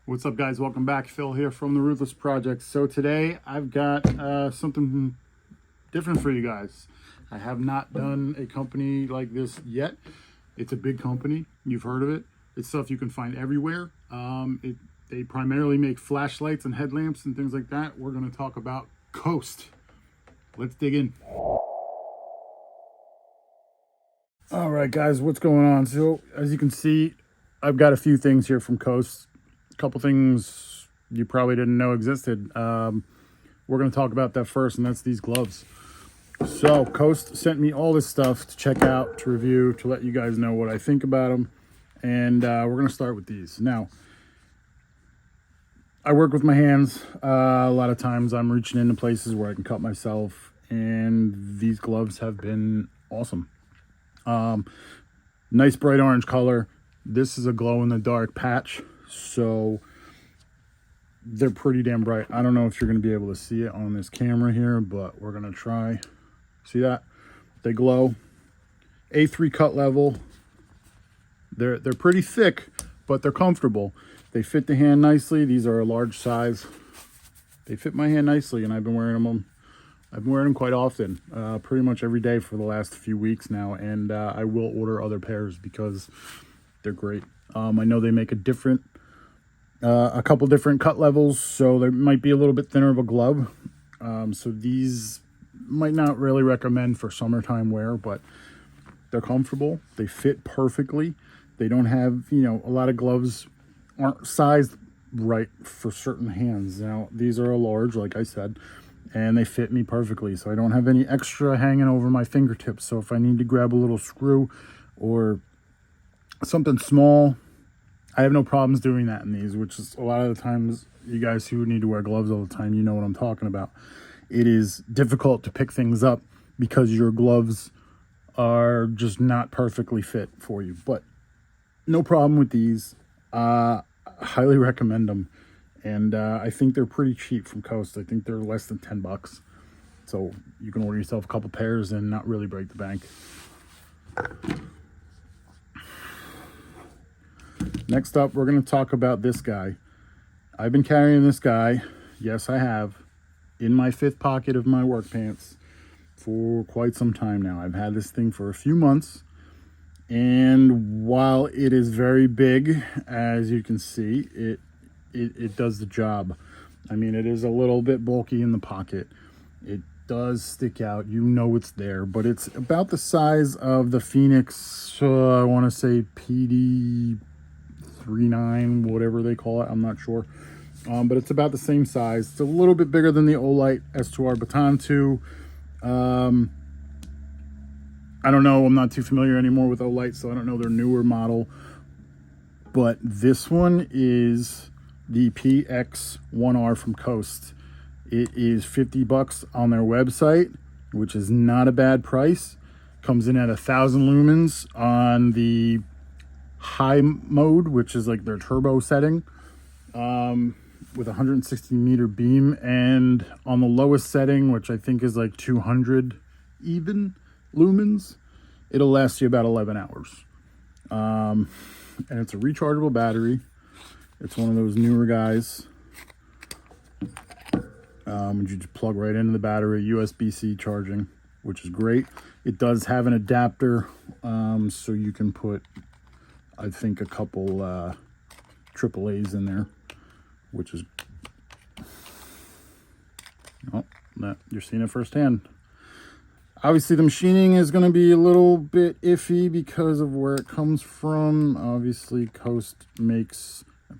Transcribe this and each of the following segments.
What's up, guys? Welcome back. Phil here from the Ruthless Project. So today I've got something different for you guys. I have not done a company like this yet. It's a big company. You've heard of it. It's stuff you can find everywhere. They primarily make flashlights and headlamps and things like that. We're going to talk about Coast. Let's dig in. All right, guys, what's going on? So as you can see, I've got a few things here from Coast. A couple things you probably didn't know existed. We're going to talk about that first, and that's these gloves. So Coast sent me all this stuff to check out, to review, to let you guys know what I think about them. And we're going to start with these. Now, I work with my hands. A lot of times I'm reaching into places where I can cut myself, and these gloves have been awesome. Nice bright orange color. This is a glow-in-the-dark patch, so they're pretty damn bright. I don't know if you're going to be able to see it on this camera here, but we're going to try. See that? They glow. A3 cut level. They're pretty thick, but they're comfortable. They fit the hand nicely. These are a large size. They fit my hand nicely, and I've been wearing them. I've been wearing them quite often, pretty much every day for the last few weeks now, and I will order other pairs because they're great. I know they make a couple different cut levels, so they might be a little bit thinner of a glove. So these might not really recommend for summertime wear, but they're comfortable. They fit perfectly. They don't have, a lot of gloves aren't sized right for certain hands. Now, these are a large, like I said, and they fit me perfectly. So I don't have any extra hanging over my fingertips. So if I need to grab a little screw or something small, I have no problems doing that in these, which is a lot of the times, you guys who need to wear gloves all the time, you know what I'm talking about. It is difficult to pick things up because your gloves are just not perfectly fit for you. But no problem with these. Highly recommend them. And I think they're pretty cheap from Coast. I think they're less than $10. So you can order yourself a couple pairs and not really break the bank. Next up, we're going to talk about this guy. I've been carrying this guy, yes I have, in my fifth pocket of my work pants for quite some time now. I've had this thing for a few months, and while it is very big, as you can see, it does the job. I mean, it is a little bit bulky in the pocket. It does stick out, it's there, but it's about the size of the Phoenix, I want to say PD 39, whatever they call it, I'm not sure, but it's about the same size. It's a little bit bigger than the Olight S2R Baton 2. I don't know, I'm not too familiar anymore with Olight, so I don't know their newer model, but this one is the PX1R from Coast. It is $50 on their website, which is not a bad price. Comes in at 1,000 lumens on the high mode, which is like their turbo setting, with 160 meter beam, and on the lowest setting, which I think is like 200 even lumens, it'll last you about 11 hours. And it's a rechargeable battery. It's one of those newer guys. You just plug right into the battery, USB-C charging, which is great. It does have an adapter, so you can put, I think, a couple AAAs in there, which is, you're seeing it firsthand. Obviously, the machining is going to be a little bit iffy because of where it comes from. Obviously, Coast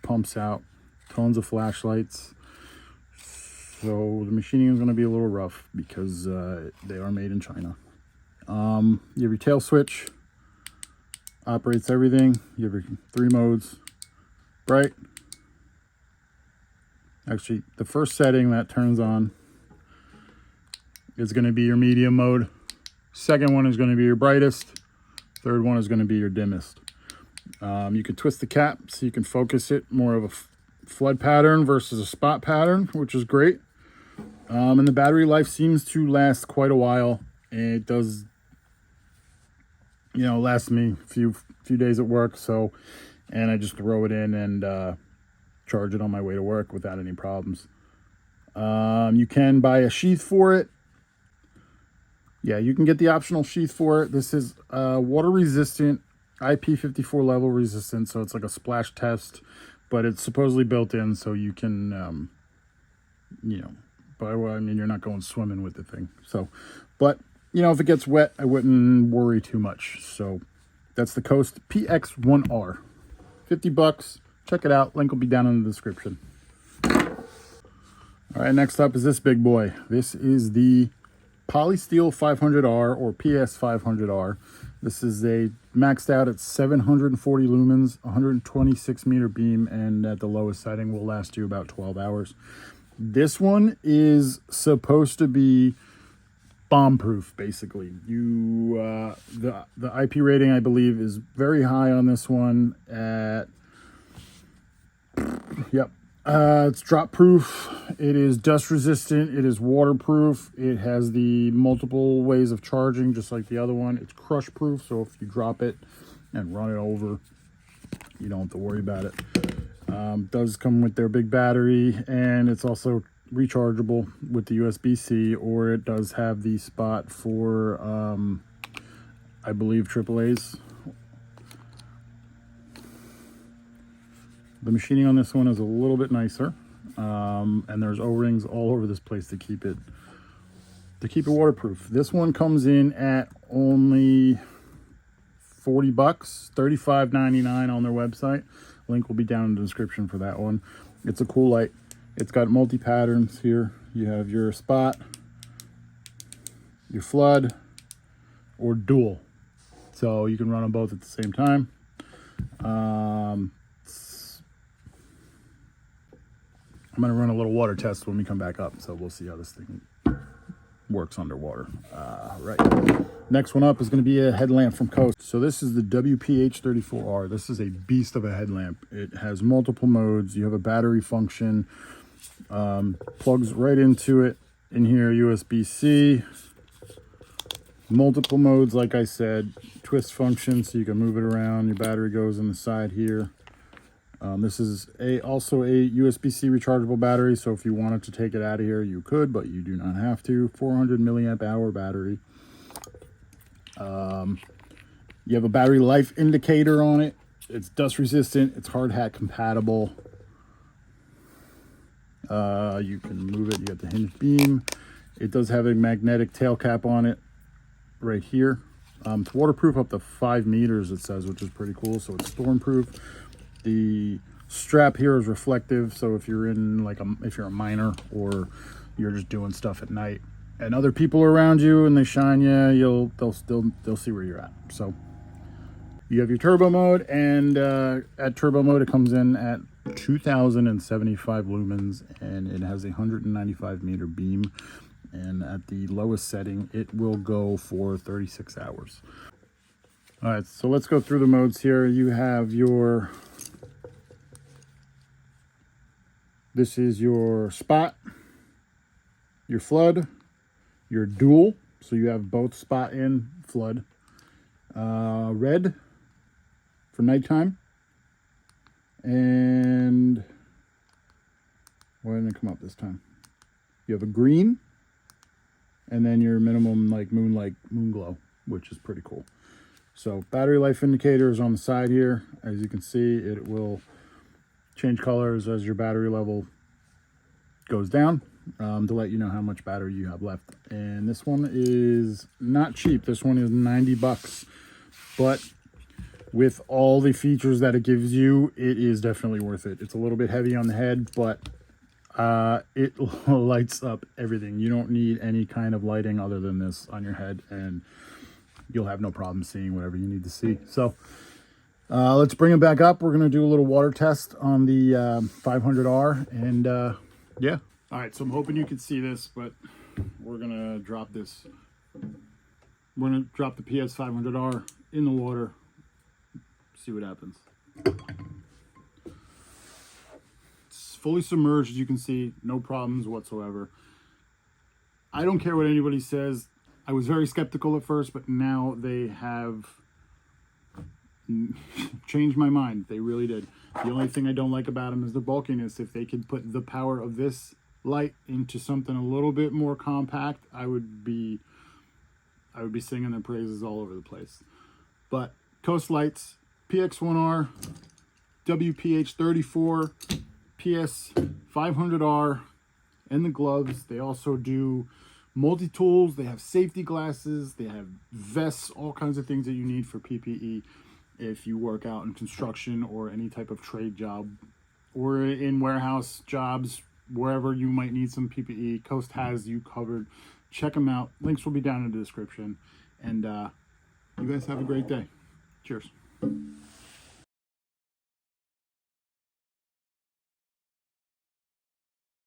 pumps out tons of flashlights, so the machining is going to be a little rough because they are made in China. You have your tail switch, operates everything. You have your 3 modes. Bright. Actually, the first setting that turns on is going to be your medium mode. Second one is going to be your brightest. Third one is going to be your dimmest. You can twist the cap so you can focus it more of a flood pattern versus a spot pattern, which is great. And the battery life seems to last quite a while. And it does, last me a few days at work. So, and I just throw it in and charge it on my way to work without any problems. You can buy a sheath for it. Yeah, you can get the optional sheath for it. This is water resistant, IP54 level resistant, so it's like a splash test, but it's supposedly built in, so you can, you know, but well, I mean, you're not going swimming with the thing. So, but you know, if it gets wet, I wouldn't worry too much. So that's the Coast PX1R, $50. Check it out. Link will be down in the description. All right, next up is this big boy. This is the Polysteel 500R or PS500R. This is a maxed out at 740 lumens, 126 meter beam, and at the lowest setting will last you about 12 hours. This one is supposed to be bomb proof, basically. You the IP rating, I believe, is very high on this one at, yep. It's drop proof, it is dust resistant, it is waterproof, it has the multiple ways of charging just like the other one. It's crush proof, so if you drop it and run it over, you don't have to worry about it. Does come with their big battery, and it's also rechargeable with the USB-C, or it does have the spot for I believe AAA's. The machining on this one is a little bit nicer, and there's O-rings all over this place to keep it waterproof. This one comes in at only $40, $35.99 on their website. Link will be down in the description for that one. It's a cool light. It's got multi-patterns here. You have your spot, your flood, or dual. So you can run them both at the same time. I'm going to run a little water test when we come back up, so we'll see how this thing works underwater. Right. Next one up is going to be a headlamp from Coast. So this is the WPH34R. This is a beast of a headlamp. It has multiple modes. You have a battery function. Plugs right into it. In here, USB-C. Multiple modes, like I said. Twist function, so you can move it around. Your battery goes in the side here. This is also a USB-C rechargeable battery, so if you wanted to take it out of here, you could, but you do not have to. 400 milliamp hour battery. You have a battery life indicator on it. It's dust resistant. It's hard hat compatible. You can move it. You got the hinge beam. It does have a magnetic tail cap on it right here. It's waterproof up to 5 meters, it says, which is pretty cool. So it's stormproof. The strap here is reflective, so if you're in if you're a miner or you're just doing stuff at night and other people are around you and they shine you, they'll see where you're at. So you have your turbo mode, and at turbo mode it comes in at 2075 lumens, and it has a 195 meter beam, and at the lowest setting it will go for 36 hours. All right, so let's go through the modes here. You have your, this is your spot, your flood, your dual, so you have both spot and flood. Red for nighttime, and why didn't it come up this time? You have a green, and then your minimum moon glow, which is pretty cool. So battery life indicator is on the side here. As you can see, it will change colors as your battery level goes down, to let you know how much battery you have left. And this one is not cheap. This one is $90, but with all the features that it gives you, it is definitely worth it. It's a little bit heavy on the head, but it lights up everything. You don't need any kind of lighting other than this on your head, and you'll have no problem seeing whatever you need to see. So let's bring it back up. We're going to do a little water test on the 500R, and yeah. All right, so I'm hoping you can see this, but we're going to drop this. We're going to drop the PS500R in the water, see what happens. It's fully submerged, as you can see, no problems whatsoever. I don't care what anybody says. I was very skeptical at first, but now they have changed my mind. They really did. The only thing I don't like about them is the bulkiness. If they could put the power of this light into something a little bit more compact, I would be singing their praises all over the place. But Coast Lights, PX1R, WPH34, PS500R, and the gloves. They also do multi-tools. They have safety glasses. They have vests, all kinds of things that you need for PPE if you work out in construction or any type of trade job or in warehouse jobs, wherever you might need some PPE. Coast has you covered. Check them out. Links will be down in the description. And you guys have a great day. Cheers.